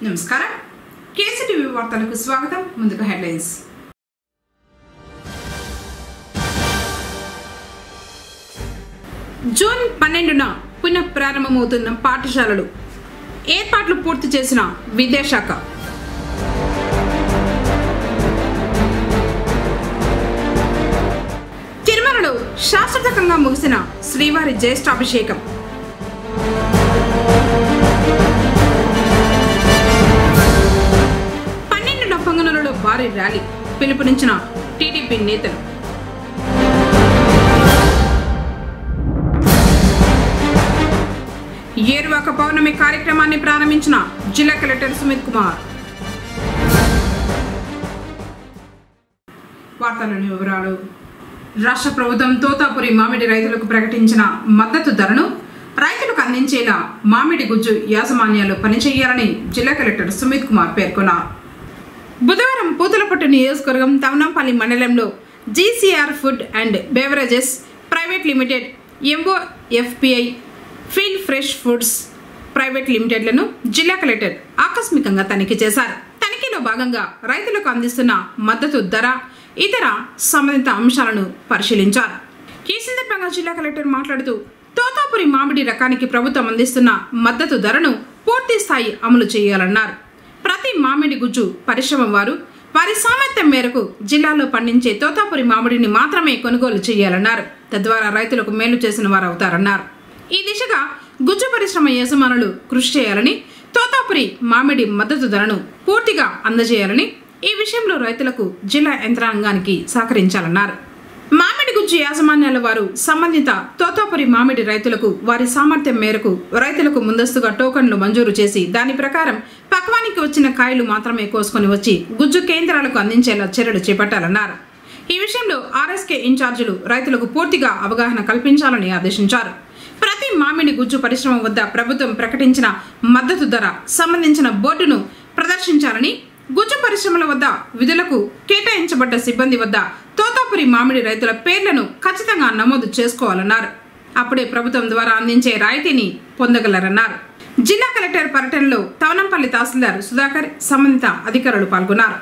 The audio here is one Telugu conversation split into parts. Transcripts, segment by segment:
నమస్కారం కేసీటీవీ వార్తలకు స్వాగతం. ముందుగా హెడ్లైన్స్. జూన్ 12న పునః ప్రారంభమవుతున్న పాఠశాలలు ఏర్పాట్లు పూర్తి చేసిన విద్యాశాఖ. తిరుమలలో శాస్త్రతకంగా ముగిసిన శ్రీవారి జ్యేష్ఠాభిషేకం. భారీ ర్యాలీ పిలుపునిచ్చిన టీడీపీ నేతలు. ఏరువాక పౌర్ణమి కార్యక్రమాన్ని ప్రారంభించిన జిల్లా కలెక్టర్ సుమిత్ కుమార్. వార్తలోని వివరాలు. రాష్ట్ర ప్రభుత్వం తోతాపురి మామిడి రైతులకు ప్రకటించిన మద్దతు ధరను రైతులకు అందించేలా మామిడి గుజ్జు యాజమాన్యాలు పనిచేయాలని జిల్లా కలెక్టర్ సుమిత్ కుమార్ పేర్కొన్నారు. బుధవారం పూతలపట్టు నియోజకవర్గం తవనంపల్లి మండలంలో GCR food and beverages private limited, MOFPI, feel fresh foods private లిమిటెడ్లను జిల్లా కలెక్టర్ ఆకస్మికంగా తనిఖీ చేశారు. తనిఖీలో భాగంగా రైతులకు అందిస్తున్న మద్దతు ధర, ఇతర సంబంధిత అంశాలను పరిశీలించారు. ఈ సందర్భంగా జిల్లా కలెక్టర్ మాట్లాడుతూ తోతాపురి మామిడి రకానికి ప్రభుత్వం అందిస్తున్న మద్దతు ధరను పూర్తి స్థాయి అమలు చేయాలన్నారు. ప్రతి మామిడి గుజ్జు పరిశ్రమ వారి సామర్థ్యం మేరకు జిల్లాలో పండించే తోతాపురి మామిడిని మాత్రమే కొనుగోలు చేయాలన్నారు. తద్వారా రైతులకు మేలు చేసిన వారు అవుతారన్నారు. ఈ దిశగా గుజ్జు పరిశ్రమ యజమానులు కృషి చేయాలని, తోతాపురి మామిడి మద్దతు ధరను పూర్తిగా అందజేయాలని, ఈ విషయంలో రైతులకు జిల్లా యంత్రాంగానికి సహకరించాలన్నారు. మామిడి గుజ్జు యాజమాన్యాల వారు సంబంధిత తోతాపురి మామిడి రైతులకు వారి సామర్థ్యం మేరకు రైతులకు ముందస్తుగా టోకన్లు మంజూరు చేసి దాని ప్రకారం పక్వానికి వచ్చిన కాయలు మాత్రమే కోసుకొని వచ్చి గుజ్జు కేంద్రాలకు అందించేలా చర్యలు చేపట్టాలన్నారు. ఈ విషయంలో ఆర్ఎస్కే ఇన్ఛార్జీలు రైతులకు పూర్తిగా అవగాహన కల్పించాలని ఆదేశించారు. ప్రతి మామిడి గుజ్జు పరిశ్రమ వద్ద ప్రభుత్వం ప్రకటించిన మద్దతు ధర సంబంధించిన బోర్డును ప్రదర్శించాలని, గుజ్జు పరిశ్రమల వద్ద విధులకు కేటాయించబడ్డ సిబ్బంది వద్ద తోతాపురి మామిడి రైతుల పేర్లను ఖచ్చితంగా నమోదు చేసుకోవాలన్నారు. అప్పుడే ప్రభుత్వం ద్వారా అందించే రాయితీని పొందగలరన్నారు. జిల్లా కలెక్టర్ పర్యటనలో తవనంపల్లి తహసీల్దార్ సుధాకర్, సంబంధిత అధికారులు పాల్గొన్నారు.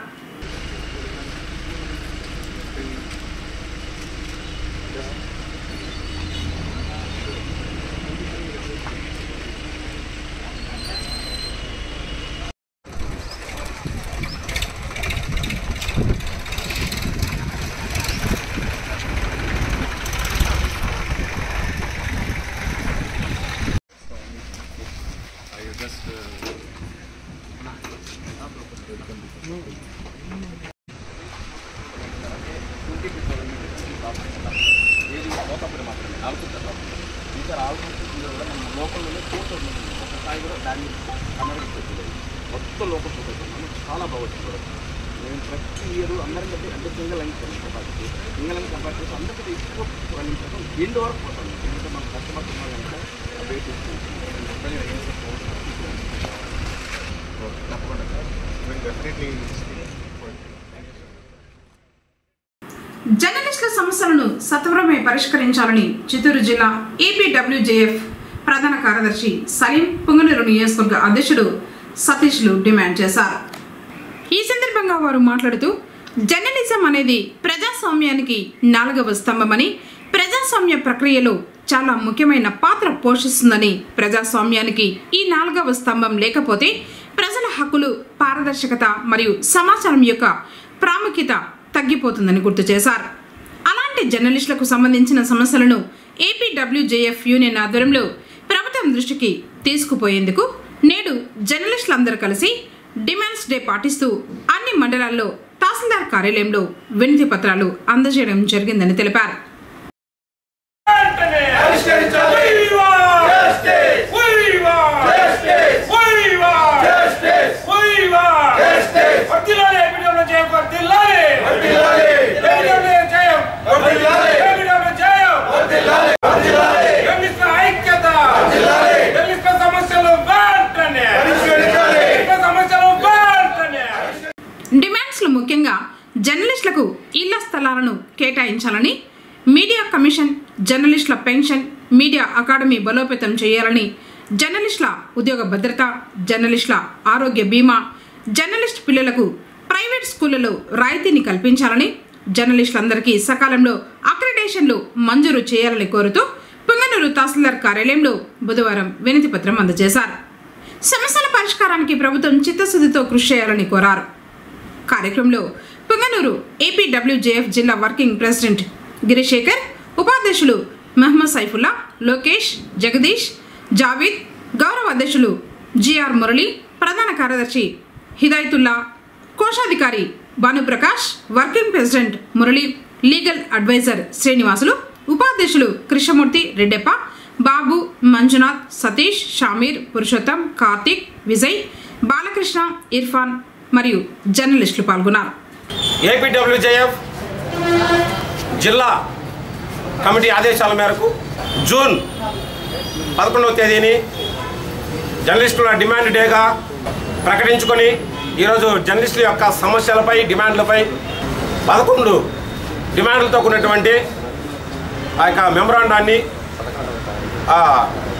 మొత్తం లోకల్ చాలా బాగుంటుంది. నేను ప్రతి ఇయర్ అందరికంటే అంటే సింగల్ లైన్ కంపేర్ చేసి అందరికంటే ఎక్కువ పండించడం ఎండ్ వరకు పోతాను. ఎందుకంటే మనం కష్టపడుతున్నాం కనుక వెయిట్ జర్నలిస్టుల సమస్యలను సత్వరమే పరిష్కరించాలని చిత్తూరు జిల్లా ఏపీడబ్ల్యూజేఎఫ్ ప్రధాన కార్యదర్శి సలీం, పుంగనూరు నియోజకవర్గ అధ్యక్షుడు సతీష్లు డిమాండ్ చేశారు. ఈ సందర్భంగా వారు మాట్లాడుతూ జర్నలిజం అనేది ప్రజాస్వామ్యానికి 4వ స్తంభమని, ప్రజాస్వామ్య ప్రక్రియలో చాలా ముఖ్యమైన పాత్ర పోషిస్తుందని, ప్రజాస్వామ్యానికి ఈ 4వ స్తంభం లేకపోతే ప్రజల హక్కులు, పారదర్శకత మరియు సమాచారం యొక్క ప్రాముఖ్యత తగ్గిపోతుందని గుర్తు చేశారు. అలాంటి జర్నలిస్టులకు సంబంధించిన సమస్యలను ఏపీడబ్ల్యూజేఎఫ్ యూనియన్ ఆధ్వర్యంలో ప్రభుత్వం దృష్టికి తీసుకుపోయేందుకు నేడు జర్నలిస్టులందరూ కలిసి డిమాండ్స్ డే పాటిస్తూ అన్ని మండలాల్లో తహసీల్దార్ కార్యాలయంలో వినతి పత్రాలు అందజేయడం జరిగిందని తెలిపారు. డిమాండ్స్లో ముఖ్యంగా జర్నలిస్టులకు ఇళ్ల స్థలాలను కేటాయించాలని, మీడియా కమిషన్, జర్నలిస్టుల పెన్షన్, మీడియా అకాడమీ బలోపేతం చేయాలని, జర్నలిస్టుల ఉద్యోగ భద్రత, జర్నలిస్టుల ఆరోగ్య బీమా, జర్నలిస్ట్ పిల్లలకు ప్రైవేట్ స్కూళ్లలో రాయితీని కల్పించాలని, జర్నలిస్టులందరికీ సకాలంలో అక్రిడేషన్లు మంజూరు చేయాలని కోరుతూ పుంగనూరు తహసీల్దార్ కార్యాలయంలో బుధవారం వినతి పత్రం అందజేశారు. సమస్యల పరిష్కారానికి ప్రభుత్వం చిత్తశుద్ధితో కృషి చేయాలని కోరారు. కార్యక్రమంలో పుంగనూరు ఏపీడబ్ల్యూజేఎఫ్ జిల్లా వర్కింగ్ ప్రెసిడెంట్ గిరిశేఖర్, ఉపాధ్యక్షులు మహమ్మద్ సైఫుల్లా, లోకేష్, జగదీష్, జావీద్, గౌరవ అధ్యక్షులు జిఆర్ మురళి, ప్రధాన కార్యదర్శి హిదాయతుల్లా, కోశాధికారి Bhanuprakash, working president Murali, legal adviser Srinivasulu, ఉపాధ్యక్షులు కృష్ణమూర్తి, రెడ్డెప్ప, బాబు, మంజునాథ్, సతీష్, షామీర్, పురుషోత్తం, కార్తీక్, విజయ్, బాలకృష్ణ, ఇర్ఫాన్ మరియు జర్నలిస్టులు పాల్గొన్నారు. ఏపీడబ్ల్యూజేఎఫ్ జిల్లా కమిటీ ఆదేశాల మేరకు జూన్ 11వ తేదీని జర్నలిస్టుల డిమాండ్ డేగా ప్రకటించుకొని ఈరోజు జర్నలిస్టుల యొక్క సమస్యలపై, డిమాండ్లపై 11 డిమాండ్లతో కూడినటువంటి ఆ యొక్క మెమరాండాన్ని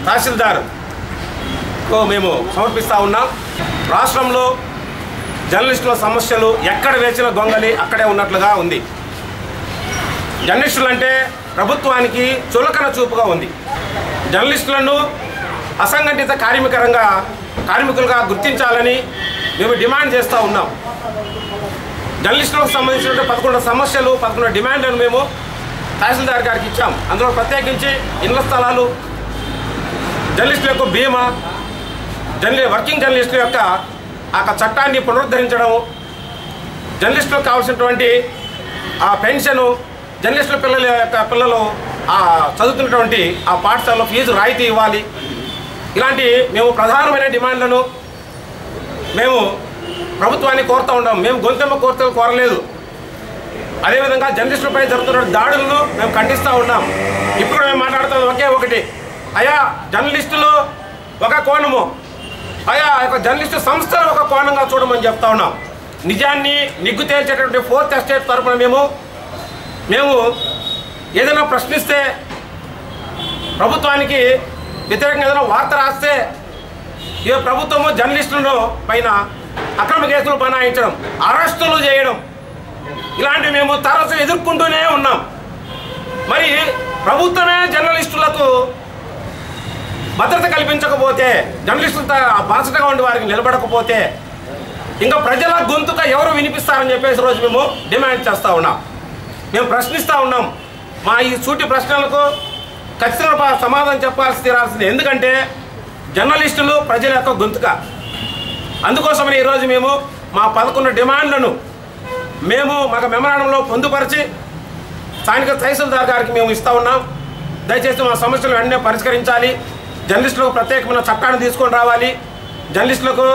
తహసీల్దార్కు మేము సమర్పిస్తూ ఉన్నాం. రాష్ట్రంలో జర్నలిస్టుల సమస్యలు ఎక్కడ వేసిన గొంగలి అక్కడే ఉన్నట్లుగా ఉంది. జర్నలిస్టులు అంటే ప్రభుత్వానికి చులకన చూపుగా ఉంది. జర్నలిస్టులను అసంఘటిత కార్మికులుగా గుర్తించాలని మేము డిమాండ్ చేస్తూ ఉన్నాం. జర్నలిస్టులకు సంబంధించిన 11 సమస్యలు, 11 డిమాండ్లను మేము తహసీల్దార్ గారికి ఇచ్చాం. అందులో ప్రత్యేకించి ఇళ్ల స్థలాలు, జర్నలిస్టుల యొక్క బీమా, వర్కింగ్ జర్నలిస్టుల యొక్క ఆ చట్టాన్ని పునరుద్ధరించడము, జర్నలిస్టులకు కావాల్సినటువంటి ఆ పెన్షను, జర్నలిస్టుల పిల్లలు చదువుతున్నటువంటి ఆ పాఠశాలలో ఫీజు రాయితీ ఇవ్వాలి. ఇలాంటి మేము ప్రధానమైన డిమాండ్లను మేము ప్రభుత్వాన్ని కోరుతూ ఉన్నాం. మేము గొంతెమ్మ కోరలేదు. అదేవిధంగా జర్నలిస్టులపై జరుగుతున్న దాడులను మేము ఖండిస్తూ ఉన్నాం. ఇప్పుడు మేము మాట్లాడుతున్నది ఒకే ఒకటి, అయా జర్నలిస్టులు ఒక కోణము, అయా యొక్క జర్నలిస్టు సంస్థలు ఒక కోణంగా చూడమని చెప్తా ఉన్నాం. నిజాన్ని నిగ్గు తేల్చేటటువంటి 4th ఎస్టేట్ తరఫున మేము ఏదైనా ప్రశ్నిస్తే, ప్రభుత్వానికి వ్యతిరేకంగా ఏదైనా వార్త రాస్తే ఈ ప్రభుత్వము జర్నలిస్టులను పైన అక్రమ కేసులు బనాయించడం, అరెస్టులు చేయడం, ఇలాంటివి మేము తరచు ఎదుర్కొంటూనే ఉన్నాం. మరి ప్రభుత్వమే జర్నలిస్టులకు భద్రత కల్పించకపోతే, జర్నలిస్టులతో బాసటగా ఉండి వారికి నిలబడకపోతే ఇంకా ప్రజల గొంతుగా ఎవరు వినిపిస్తారని చెప్పేసి రోజు మేము డిమాండ్ చేస్తూ ఉన్నాం. మేము ప్రశ్నిస్తూ ఉన్నాం. మా ఈ సూటి ప్రశ్నలకు ఖచ్చితంగా సమాధానం తీరాల్సింది. ఎందుకంటే జర్నలిస్టులు ప్రజల యొక్క గొంతుగా. అందుకోసమని ఈరోజు మేము మా 11 డిమాండ్లను మాకు మెమరాండంలో పొందుపరిచి స్థానిక తహసీల్దార్ గారికి మేము ఇస్తూ ఉన్నాం. దయచేసి మా సమస్యలు వెంటనే పరిష్కరించాలి. జర్నలిస్టులకు ప్రత్యేకమైన చట్టాన్ని తీసుకొని రావాలి. జర్నలిస్టులకు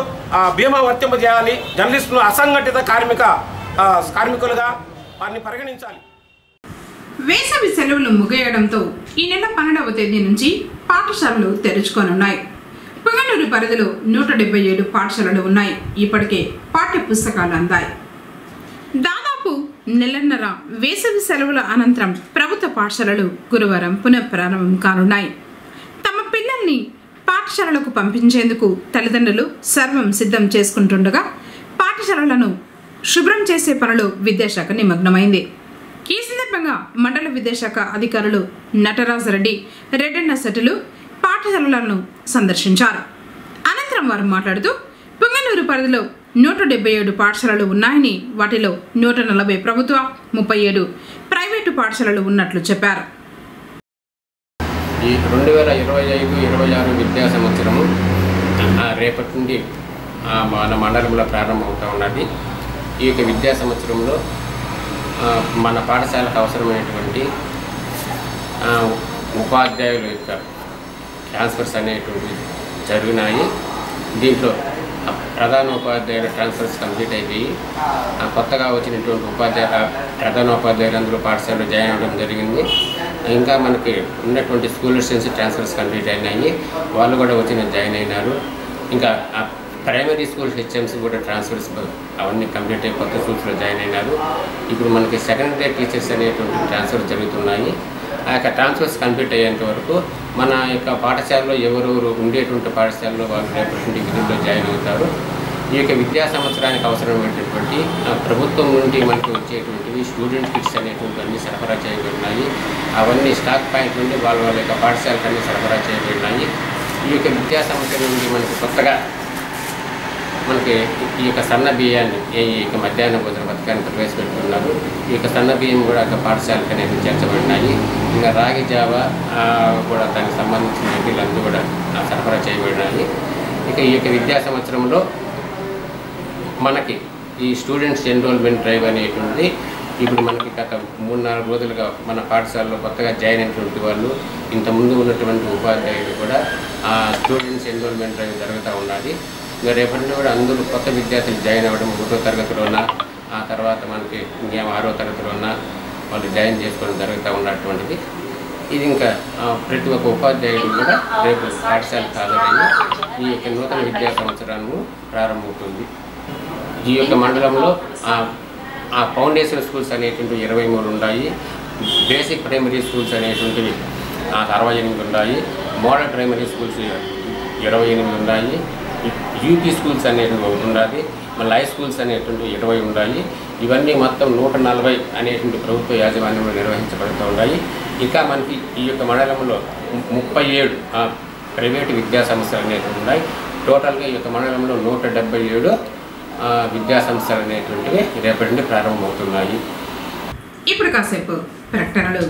బీమా వర్తింపజేయాలి. జర్నలిస్టులు అసంఘటిత కార్మికులుగా వారిని పరిగణించాలి. వేసవి సెలవులు ముగియడంతో ఈ నెల 12వ తేదీ నుంచి పాఠశాలలు తెరుచుకోనున్నాయి. పుంగనూరు పరిధిలో 177 పాఠశాలలు ఉన్నాయి. ఇప్పటికే పాఠ్య పుస్తకాలు అందాయి. దాదాపు నెలన్నర వేసవి సెలవుల అనంతరం ప్రభుత్వ పాఠశాలలు గురువారం పునఃప్రారంభం కానున్నాయి. తమ పిల్లల్ని పాఠశాలలకు పంపించేందుకు తల్లిదండ్రులు సర్వం సిద్ధం చేసుకుంటుండగా పాఠశాలలను శుభ్రం చేసే పనిలో విద్యాశాఖ నిమగ్నమైంది. ఈ సందర్భంగా మండల విద్యాశాఖ అధికారులు నటరాజరెడ్డి, రెడ్డన్న సెటులు పాఠశాలలను సందర్శించారు. అనంతరం వారు మాట్లాడుతూ పుంగనూరు పరిధిలో 177 పాఠశాలలు ఉన్నాయని, వాటిలో 140 ప్రభుత్వ, 37 ప్రైవేటు పాఠశాలలు ఉన్నట్లు చెప్పారు. ఈ 2025-26 విద్యా సంవత్సరము రేపటి నుండి మన మండలంలో ప్రారంభమవుతూ ఉన్నది. ఈ యొక్క విద్యా సంవత్సరంలో మన పాఠశాలకు అవసరమైనటువంటి ఉపాధ్యాయుల యొక్క ట్రాన్స్ఫర్స్ అనేటువంటివి జరిగినాయి. దీంట్లో ప్రధాన ఉపాధ్యాయుల ట్రాన్స్ఫర్స్ కంప్లీట్ అయిపోయి కొత్తగా వచ్చినటువంటి ప్రధానోపాధ్యాయులు అందరూ పాఠశాలలో జాయిన్ అవ్వడం జరిగింది. ఇంకా మనకి ఉన్నటువంటి స్కూల్ అసిస్టెంట్స్ ట్రాన్స్ఫర్స్ కంప్లీట్ అయినాయి, వాళ్ళు కూడా వచ్చి జాయిన్ అయినారు. ఇంకా ప్రైమరీ స్కూల్ హెచ్ఎంస్ కూడా ట్రాన్స్ఫర్స్ అవన్నీ కంప్లీట్ అయ్యి కొత్త స్కూల్స్లో జాయిన్ అయినారు. ఇప్పుడు మనకి సెకండరీ టీచర్స్ అనేటువంటి ట్రాన్స్ఫర్ జరుగుతున్నాయి. ఆ యొక్క ట్రాన్స్ఫర్స్ కంప్లీట్ అయ్యేంత వరకు మన యొక్క పాఠశాలలో ఎవరెవరు ఉండేటువంటి పాఠశాలలో వాళ్ళు రేపటి డిగ్రీలో జాయిన్ అవుతారు. ఈ యొక్క విద్యా సంవత్సరానికి అవసరమైనటువంటి ప్రభుత్వం నుండి మనకు వచ్చేటువంటివి స్టూడెంట్ కిట్స్ అనేటువంటి అన్నీ సరఫరా చేయబడినాయి. అవన్నీ స్టాక్ పాయింట్ నుండి వాళ్ళ యొక్క పాఠశాలకు అన్నీ సరఫరా చేయబడినాయి. ఈ యొక్క విద్యా సంవత్సరం నుండి మనకు కొత్తగా మనకి ఈ యొక్క సన్న బియ్యాన్ని ఈ యొక్క మధ్యాహ్న భోజన పథకాన్ని ప్రవేశపెడుతున్నారు. ఈ యొక్క సన్న బియ్యం కూడా పాఠశాలకు అనేది చేర్చబడినాయి. ఇంకా రాగి జావ కూడా దానికి సంబంధించిన మెటీరియల్ కూడా సరఫరా చేయబడినాయి. ఇక ఈ యొక్క విద్యా సంవత్సరంలో మనకి ఈ స్టూడెంట్స్ ఎన్రోల్మెంట్ డ్రైవ్ అనేటువంటిది ఇప్పుడు మనకి గత 3-4 రోజులుగా మన పాఠశాలలో కొత్తగా జాయిన్ అయినటువంటి వాళ్ళు, ఇంతకుముందు ఉన్నటువంటి ఉపాధ్యాయులు కూడా ఆ స్టూడెంట్స్ ఎన్రోల్మెంట్ డ్రైవ్ జరుగుతూ ఉన్నది. ఇంకా రేపటి కూడా అందరూ కొత్త విద్యార్థులు జాయిన్ అవ్వడం 1వ తరగతిలోన, ఆ తర్వాత మనకి ఇంకేం 6వ తరగతిలోన వాళ్ళు జాయిన్ చేసుకోవడం జరుగుతూ ఉన్నటువంటిది. ఇది ఇంకా ప్రతి ఒక్క ఉపాధ్యాయుడు కూడా రేపు పాఠశాలకు హాజరయ్యి ఈ యొక్క నూతన విద్యా సంవత్సరాన్ని ప్రారంభమవుతుంది. ఈ యొక్క మండలంలో ఆ ఫౌండేషన్ స్కూల్స్ అనేటువంటివి 23 ఉన్నాయి. బేసిక్ ప్రైమరీ స్కూల్స్ అనేటువంటివి 68 ఉన్నాయి. మోడల్ ప్రైమరీ స్కూల్స్ 28 ఉన్నాయి. యూపీ స్కూల్స్ అనేటువంటి ఒకటి ఉన్నది. మళ్ళీ హై స్కూల్స్ అనేటువంటి 20 ఉన్నాయి. ఇవన్నీ మొత్తం 140 అనేటువంటి ప్రభుత్వ యాజమాన్యంలో నిర్వహించబడుతూ ఉన్నాయి. ఇంకా మనకి ఈ యొక్క మండలంలో 37 ప్రైవేటు విద్యా సంస్థలు అనేటువంటి ఉన్నాయి. టోటల్గా ఈ యొక్క మండలంలో 177 విద్యా సంస్థలు అనేటువంటివి రేపటి నుండి ప్రారంభమవుతున్నాయి. ఇప్పుడు కాసేపు ప్రకటనలు.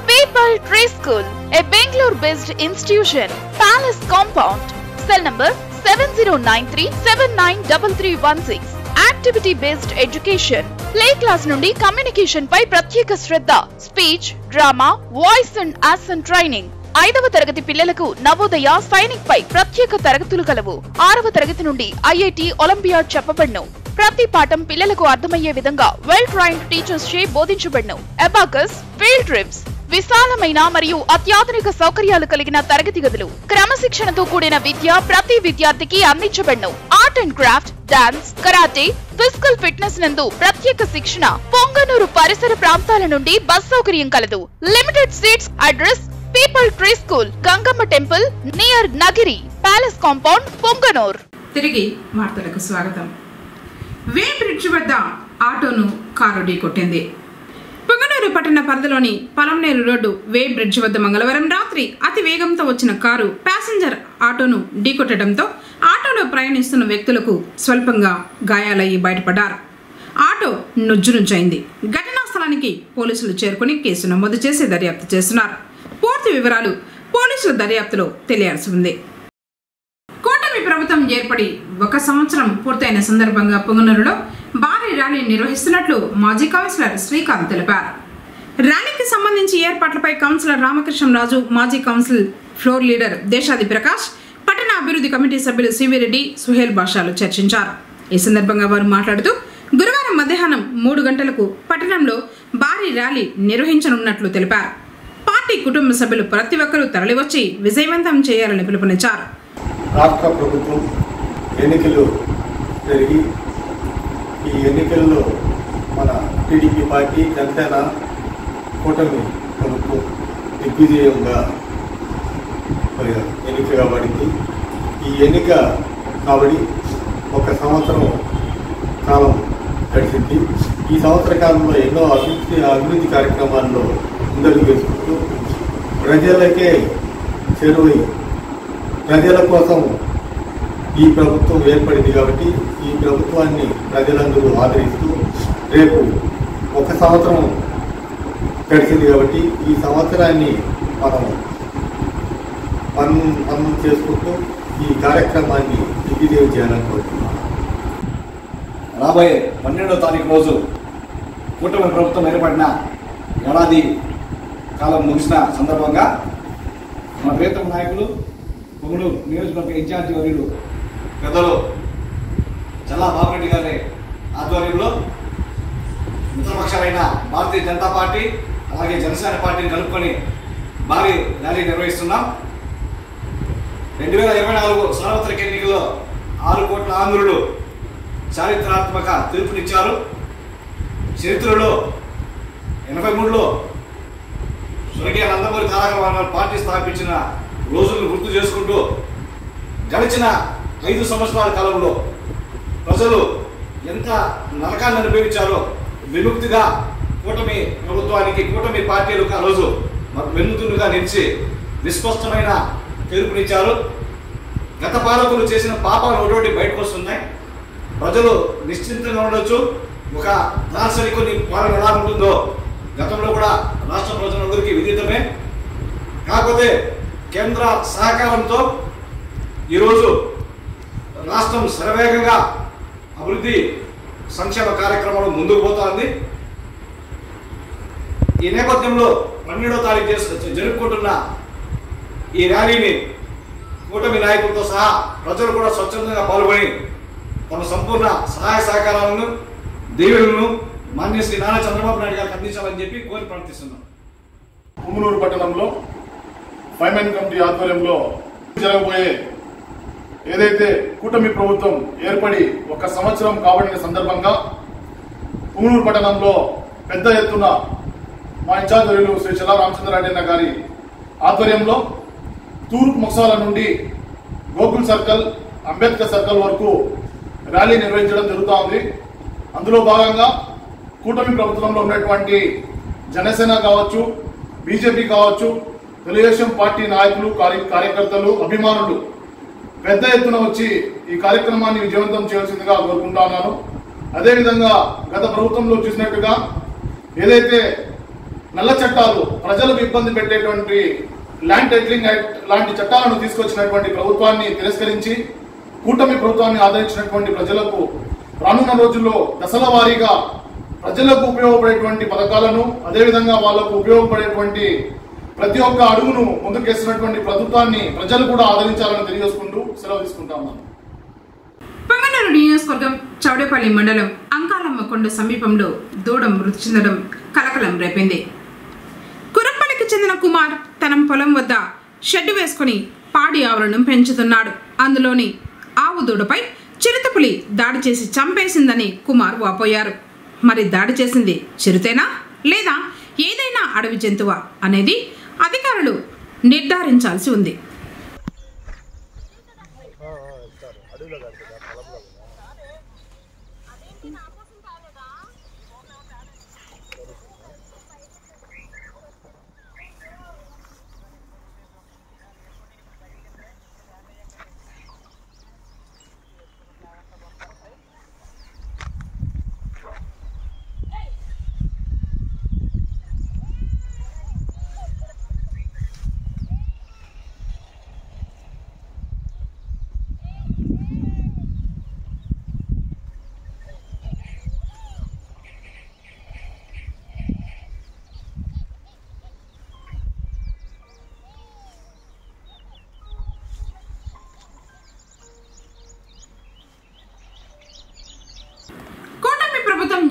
People Tree School, a Bangalore-based institution, Palace Compound, cell number 7093793316. Activity-based education, play class నుండి కమ్యూనికేషన్ పై ప్రత్యేక శ్రద్ధ, speech, drama, voice and action training. 5వ తరగతి పిల్లలకు నవోదయ, సైనిక్ పై ప్రత్యేక తరగతులు కలవు. 6వ తరగతి నుండి ఐఐటి, ఒలింపియాడ్ చెప్పబడును. ప్రతి పాఠం పిల్లలకు అర్థమయ్యే విధంగా వెల్ ట్రైన్డ్ టీచర్స్ చే బోధించబడును. అబాకస్, ఫీల్డ్ ట్రిప్స్, విశాలమైన మరియు అత్యాధునిక సౌకర్యాలు కలిగిన తరగతి గదులు, క్రమశిక్షణతో కూడిన విద్య ప్రతి విద్యార్థికి అందించబడును. Art and craft, dance, karate, physical fitness నందు ప్రత్యేక శిక్షణ. పొంగనూరు పరిసర ప్రాంతాల నుండి బస్ సౌకర్యం కలదు. Limited seats. Address People Tree School, Gangamma temple near Nagiri, palace compound, Punganur. తిరిగి వార్తలకు స్వాగతం. వే బ్రిడ్జ్ వద్ద ఆటోను కారు ఢీకొట్టింది. పొంగనూరు పట్టణ పరిధిలోని పలంనేరు రోడ్డు వే బ్రిడ్జ్ వద్ద మంగళవారం రాత్రి అతి వేగంతో వచ్చిన కారు ప్యాసింజర్ ఆటోను ఢీకొట్టడంతో ఆటోలో ప్రయాణిస్తున్న వ్యక్తులకు స్వల్పంగా గాయాలయ్యి బయటపడ్డారు. ఆటో నుజ్జునుజ్జైంది. ఘటనా స్థలానికి పోలీసులు చేరుకుని కేసు నమోదు చేసి దర్యాప్తు చేస్తున్నారు. పూర్తి వివరాలు పోలీసుల దర్యాప్తులో తెలియాల్సి ఉంది. కూటమి ప్రభుత్వం ఏర్పడి 1 సంవత్సరం పూర్తయిన సందర్భంగా పొంగనూరులో భారీ ర్యాలీ నిర్వహిస్తున్నట్లు మాజీ కౌన్సిలర్ శ్రీకాంత్ తెలిపారు. ర్యాలీకి సంబంధించి ఏర్పాట్లపై కౌన్సిలర్ రామకృష్ణరాజు, మాజీ కౌన్సిల్ ఫ్లోర్ లీడర్ దేశాది ప్రకాష్, పట్టణ అభివృద్ధి కమిటీ సభ్యులు సివిరెడ్డి, సుహేల్ భాషాలు చర్చించారు. ఈ సందర్భంగా వారు మాట్లాడుతూ గురువారం మధ్యాహ్నం 3 గంటలకు పట్టణంలో భారీ ర్యాలీ నిర్వహించనున్నట్లు తెలిపారు. పార్టీ కుటుంబ సభ్యులు ప్రతి ఒక్కరూ తరలివచ్చి విజయవంతం చేయాలని పిలుపునిచ్చారు. రాష్ట్ర ప్రభుత్వం ఎన్నికలు జరిగి ఈ ఎన్నికల్లో మన టీడీపీ పార్టీ జనసేన కూటమి ప్రభుత్వం దిగ్విజయంగా ఎన్నిక కాబడింది. ఈ ఎన్నిక కాబడి 1 సంవత్సరం కాలం గడిచింది. ఈ సంవత్సర కాలంలో ఎన్నో అభివృద్ధి కార్యక్రమాల్లో ముందడుగు వేసుకుంటూ ప్రజలకే చేరువై ప్రజల కోసం ఈ ప్రభుత్వం ఏర్పడింది కాబట్టి ఈ ప్రభుత్వాన్ని ప్రజలందరూ ఆదరిస్తూ రేపు 1 సంవత్సరం గడిచింది కాబట్టి ఈ సంవత్సరాన్ని మనం పనులు చేసుకుంటూ ఈ కార్యక్రమాన్ని దిగ్విజయం చేయాలని కోరుతున్నాను. రాబోయే 12వ తారీఖు రోజు కూటమి ప్రభుత్వం ఏర్పడిన ఏడాది కాలం ముగిసిన సందర్భంగా మన ప్రియతమ నాయకులు పొంగనూరు నియోజకవర్గ ఇన్ఛార్జి వర్యులు పెద్దలు చల్లా బాబురెడ్డి గారి ఆధ్వర్యంలో మిత్రపక్షాలైన భారతీయ జనతా పార్టీ అలాగే జనసేన పార్టీని కలుపుకొని భారీ ర్యాలీ నిర్వహిస్తున్నాం. 2024 సార్వత్రిక ఎన్నికల్లో 6 కోట్ల ఆంధ్రులు చారిత్రాత్మక తీర్పునిచ్చారు. చరిత్రలో 83లో స్వర్గీయ నందమూరి తారక రామారావు పార్టీ స్థాపించిన రోజులను గుర్తు చేసుకుంటూ గడిచిన 5 సంవత్సరాల కాలంలో ప్రజలు ఎంత నరకాన్ని అనుభవించారో విముక్తిగా కూటమి ప్రభుత్వానికి కూటమి పార్టీలకు ఆ రోజు వెన్నుతున్నుగా నిలిచి విస్పష్టమైన తీర్పునిచ్చారు. గత పాలకులు చేసిన పాపాలు ఒకటి బయటకు వస్తున్నాయి. ప్రజలు నిశ్చింతంగా ఉండొచ్చు. ఒక దార్శనికుని పాలన ఎలా ఉంటుందో గతంలో కూడా రాష్ట్ర ప్రజలందరికీ విదితమే. కాకపోతే కేంద్ర సహకారంతో ఈరోజు రాష్ట్రం శరవేగంగా అభివృద్ధి సంక్షేమ కార్యక్రమాలు ముందుకు పోతోంది. ఈ నేపథ్యంలో 12వ తారీఖు జరుపుకుంటున్న ఈ ర్యాలీని కూటమి నాయకులతో సహా ప్రజలు కూడా స్వచ్ఛందంగా పాల్గొని తమ సంపూర్ణ సహాయ సహకారాలను దీవెనలను మాన్య శ్రీ నారా చంద్రబాబు నాయుడు గారికి అందించాలని చెప్పి కోరి ప్రార్థిస్తున్నాం. పుంగనూరు పట్టణంలో ఫైమెన్ కమిటీ ఆధ్వర్యంలో జరగబోయే ఏదైతే కూటమి ప్రభుత్వం ఏర్పడి 1 సంవత్సరం కాబడిన సందర్భంగా పుంగనూరు పట్టణంలో పెద్ద ఎత్తున మా ఇన్ఛార్జీలు శ్రీ చల్లా రామచంద్రారెడ్డి గారి ఆధ్వర్యంలో తూర్పు ముక్సాల నుండి గోకుల్ సర్కిల్, అంబేద్కర్ సర్కిల్ వరకు ర్యాలీ నిర్వహించడం జరుగుతోంది. అందులో భాగంగా కూటమి ప్రభుత్వంలో ఉన్నటువంటి జనసేన కావచ్చు, బీజేపీ కావచ్చు, తెలుగుదేశం పార్టీ నాయకులు, కార్యకర్తలు, అభిమానులు పెద్ద ఎత్తున వచ్చి ఈ కార్యక్రమాన్ని విజయవంతం చేయాల్సిందిగా కోరుకుంటున్నాను. అదేవిధంగా గత ప్రభుత్వంలో చూసినట్టుగా ఏదైతే నల్ల చట్టాలు ప్రజలకు ఇబ్బంది పెట్టేటువంటి ల్యాండ్ టైటిలింగ్ యాక్ట్ లాంటి చట్టాలను తీసుకొచ్చినటువంటి ప్రభుత్వాన్ని తిరస్కరించి కూటమి ప్రభుత్వాన్ని ఆదరించినటువంటి ప్రజలకు రానున్న రోజుల్లో దశల వారీగా ప్రజలకు ఉపయోగపడేటువంటి పథకాలను, అదేవిధంగా వాళ్లకు ఉపయోగపడేటువంటి ప్రతి ఒక్క అడుగును ముందుకేస్తున్నటువంటి ప్రభుత్వాన్ని ప్రజలు కూడా ఆదరించాలని తెలియజేసుకుంటూ సెలవు తీసుకుంటా ఉన్నాను. పొంగనూరు నియోజకవర్గం చౌడేపల్లి మండలం అంకాలమ్మకొండ సమీపంలో దూడ మృతి చెందడం కలకలం రేపింది. కురంపల్లికి చెందిన కుమార్ తన పొలం వద్ద షెడ్ వేసుకుని పాడి ఆవులను పెంచుతున్నాడు. అందులోని ఆవు దూడపై చిరుతపులి దాడి చేసి చంపేసిందని కుమార్ వాపోయారు. మరి దాడి చేసింది చిరుతేనా లేదా ఏదైనా అడవి జంతువా అనేది అధికారులు నిర్ధారించాల్సి ఉంది.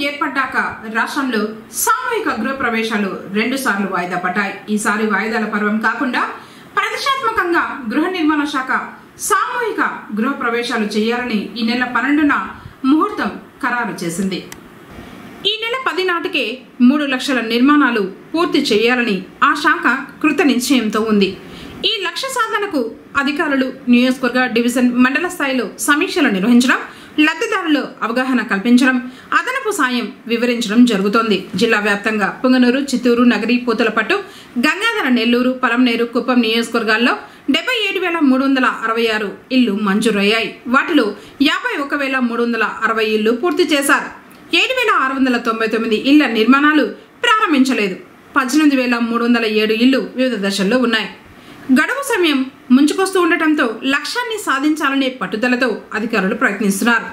ఏర్పడ్డాక రాష్ట్రంలో సామూహిక గృహ ప్రవేశాలు 2 సార్లు వాయిదా పడ్డాయి. ఈసారి వాయిదాల పర్వం కాకుండా ప్రతిష్టాత్మకంగా గృహ నిర్మాణ శాఖ సామూహిక గృహ ప్రవేశాలు చేయాలని ఈ నెల 12న ముహూర్తం ఖరారు చేసింది. ఈ నెల 10 నాటికే 3 లక్షల నిర్మాణాలు పూర్తి చేయాలని ఆ శాఖ కృత నిశ్చయంతో ఉంది. ఈ లక్ష్య సాధనకు అధికారులు నియోజకవర్గ, డివిజన్, మండల స్థాయిలో సమీక్షలు నిర్వహించడం, లబ్ధిదారులు అవగాహన కల్పించడం, అదనపు సాయం వివరించడం జరుగుతోంది. జిల్లా వ్యాప్తంగా పుంగనూరు, చిత్తూరు, నగరి, పూతలపట్టు, గంగాధర, నెల్లూరు, పలంనేరు, కుప్పం నియోజకవర్గాల్లో 77,366 ఇళ్లు మంజూరయ్యాయి. వాటిలో 51,360 ఇళ్లు పూర్తి చేశారు. 7,699 ఇళ్ల నిర్మాణాలు ప్రారంభించలేదు. 18,307 ఇళ్లు వివిధ దశల్లో ఉన్నాయి. గడువు సమయం ముంచుకొస్తూ ఉండటంతో లక్ష్యాన్ని సాధించాలనే పట్టుదలతో అధికారులు ప్రయత్నిస్తున్నారు.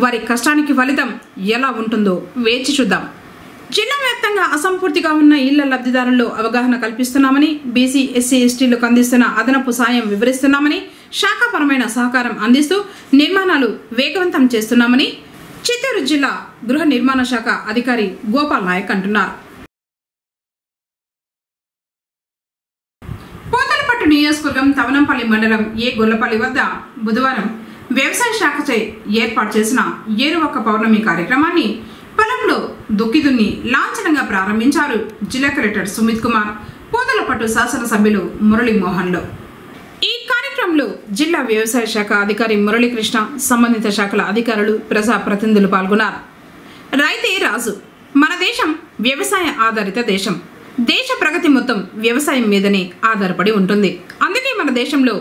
వారి కష్టానికి ఫలితం ఎలా ఉంటుందో వేచి చూద్దాం. జిల్లా వ్యాప్తంగా అసంపూర్తిగా ఉన్న ఇళ్ల లబ్ధిదారుల్లో అవగాహన కల్పిస్తున్నామని, బీసీ, ఎస్సీ, ఎస్టీలకు అందిస్తున్న అదనపు సాయం వివరిస్తున్నామని, శాఖాపరమైన సహకారం అందిస్తూ నిర్మాణాలు వేగవంతం చేస్తున్నామని చిత్తూరు జిల్లా గృహ నిర్మాణ శాఖ అధికారి గోపాల్ నాయక్ అంటున్నారు. నియోజకవర్గం తవనంపల్లి మండలం ఏ గొల్లపల్లి వద్ద బుధవారం వ్యవసాయ శాఖచే ఏర్పాటు చేసిన ఏరువక్క పౌర్ణమి కార్యక్రమాన్ని పొలంలో దుక్కిదున్ని లాంఛనంగా ప్రారంభించారు జిల్లా కలెక్టర్ సుమిత్ కుమార్, పూతలపట్టు శాసనసభ్యులు మురళీమోహన్లు. ఈ కార్యక్రమంలో జిల్లా వ్యవసాయ శాఖ అధికారి మురళీకృష్ణ, సంబంధిత శాఖల అధికారులు, ప్రజాప్రతినిధులు పాల్గొన్నారు. రైతే రాజు. మన దేశం వ్యవసాయ ఆధారిత దేశం. దేశ ప్రగతి మొత్తం వ్యవసాయం మీదనే ఆధారపడి ఉంటుంది. అందుకే మన దేశంలో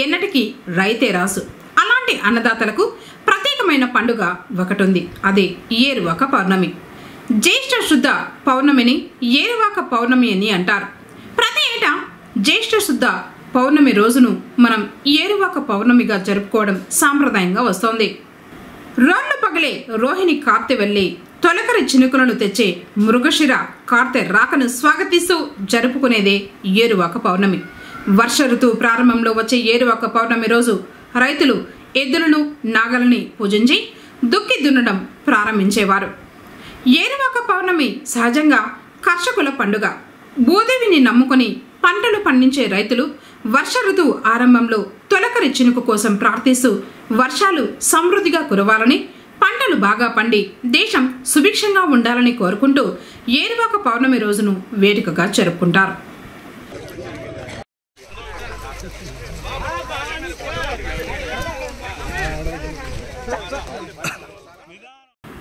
ఎన్నటికీ రైతే రాజు. అలాంటి అన్నదాతలకు ప్రత్యేకమైన పండుగ ఒకటి ఉంది. అదే ఏరువాక పౌర్ణమి. జ్యేష్ఠ శుద్ధ పౌర్ణమిని ఏరువాక పౌర్ణమి అని అంటారు. ప్రతి ఏటా జ్యేష్ఠ శుద్ధ పౌర్ణమి రోజును మనం ఏరువాక పౌర్ణమిగా జరుపుకోవడం సాంప్రదాయంగా వస్తోంది. రోడ్లు పగలే రోహిణి కార్తె వెళ్ళి తొలకరి చినుకులను తెచ్చే మృగశిర కార్తె రాకను స్వాగతిస్తూ జరుపుకునేదే ఏరువాక పౌర్ణమి. వర్ష ఋతువు ప్రారంభంలో వచ్చే ఏరువాక పౌర్ణమి రోజు రైతులు ఎద్దులను, నాగలని పూజించి దుక్కి దున్నడం ప్రారంభించేవారు. ఏరువాక పౌర్ణమి సహజంగా కర్షకుల పండుగ. భూదేవిని నమ్ముకొని పంటలు పండించే రైతులు వర్ష ఋతువు ఆరంభంలో తొలకరి చినుకు కోసం ప్రార్థిస్తూ వర్షాలు సమృద్ధిగా కురవాలని, పంటలు బాగా పండి దేశం సుభిక్షంగా ఉండాలని కోరుకుంటూ ఏరువాక పౌర్ణమి రోజును వేడుకగా జరుపుకుంటారు.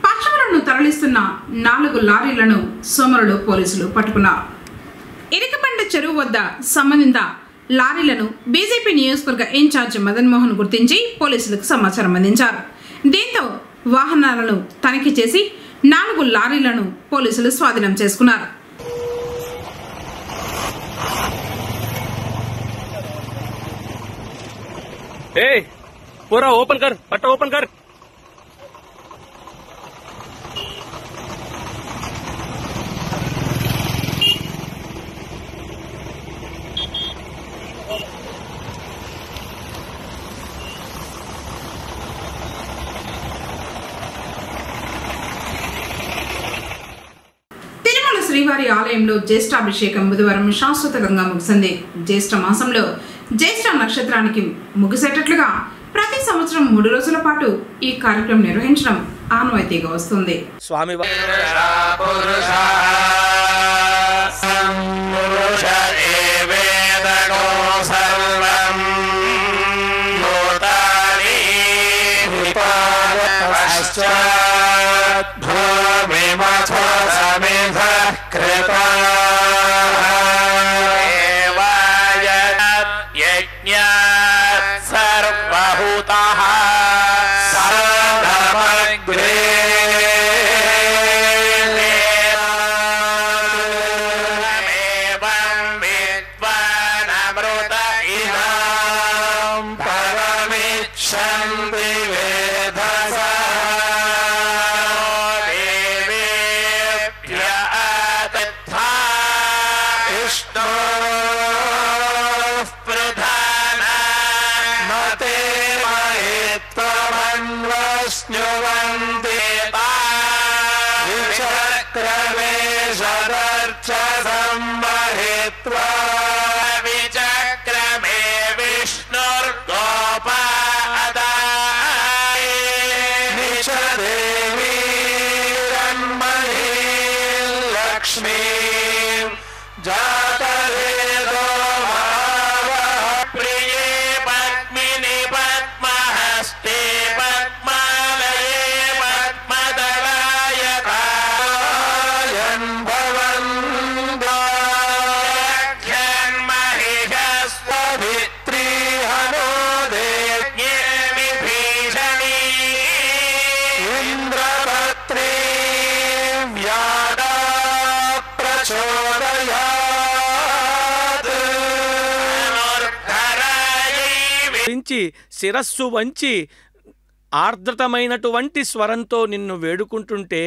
పశువులను తరలిస్తున్న 4 లారీలను సోమరులో పోలీసులు పట్టుకున్నారు. ఇరికబండ చెరువు వద్ద సంబంధిత లారీలను బీజేపీ నియోజకవర్గ ఇన్ఛార్జ్ మదన్ మోహన్ గుర్తించి పోలీసులకు సమాచారం అందించారు. దీంతో వాహనాలను తనిఖీ చేసి 4 లారీలను పోలీసులు స్వాధీనం చేసుకున్నారు. पूरा ओपन कर, पट्टा ओपन कर। శ్రీవారి ఆలయంలో జ్యేష్ఠాభిషేకం బుధవారం శాశ్వతంగా ముగిసింది. జ్యేష్ఠ మాసంలో జ్యేష్ఠ నక్షత్రానికి ముగిసేటట్లుగా ప్రతి సంవత్సరం 3 రోజుల పాటు ఈ కార్యక్రమం నిర్వహించడం ఆనవాయితీగా వస్తుంది. స్వామి శిరస్సు వంచి ఆర్ద్రతమైనటువంటి స్వరంతో నిన్ను వేడుకుంటుంటే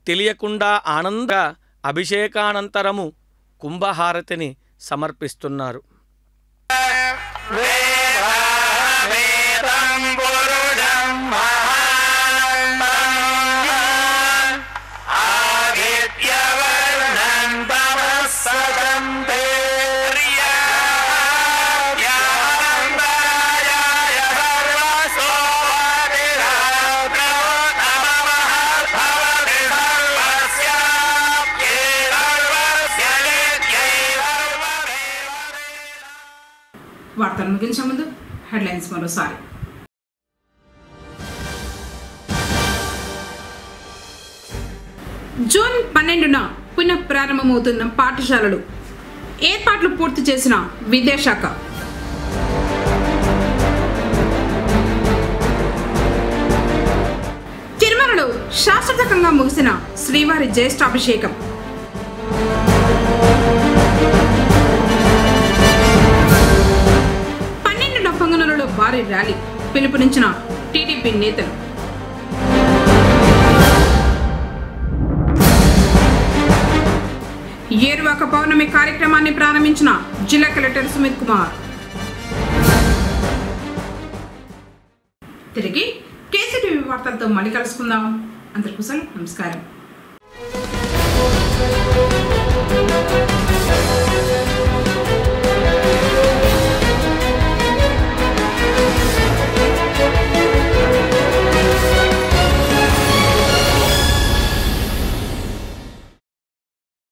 తెలియకుండా ఆనంద అభిషేకానంతరము కుంభహారతిని సమర్పిస్తున్నారు. వార్తలు ముగించే ముందు హెడ్లైన్స్ మరోసారి. జూన్ 12న పునః ప్రారంభమవుతున్న పాఠశాలలు, ఏర్పాట్లు పూర్తి చేసిన విద్యాశాఖ. తిరుమలలో శాస్త్రతకంగా ముగిసిన శ్రీవారి జ్యేష్ఠాభిషేకం. పొంగనూరులో భారీ ర్యాలీ, పిలుపునిచ్చిన టీడీపీ నేతలు. ఏరువాక పౌర్ణమి కార్యక్రమాన్ని ప్రారంభించిన జిల్లా కలెక్టర్ సుమిత్ కుమార్. తిరిగి కేసీటీవీ వార్తలతో మళ్ళీ కలుసుకుందాం. అందరికీ నమస్కారం.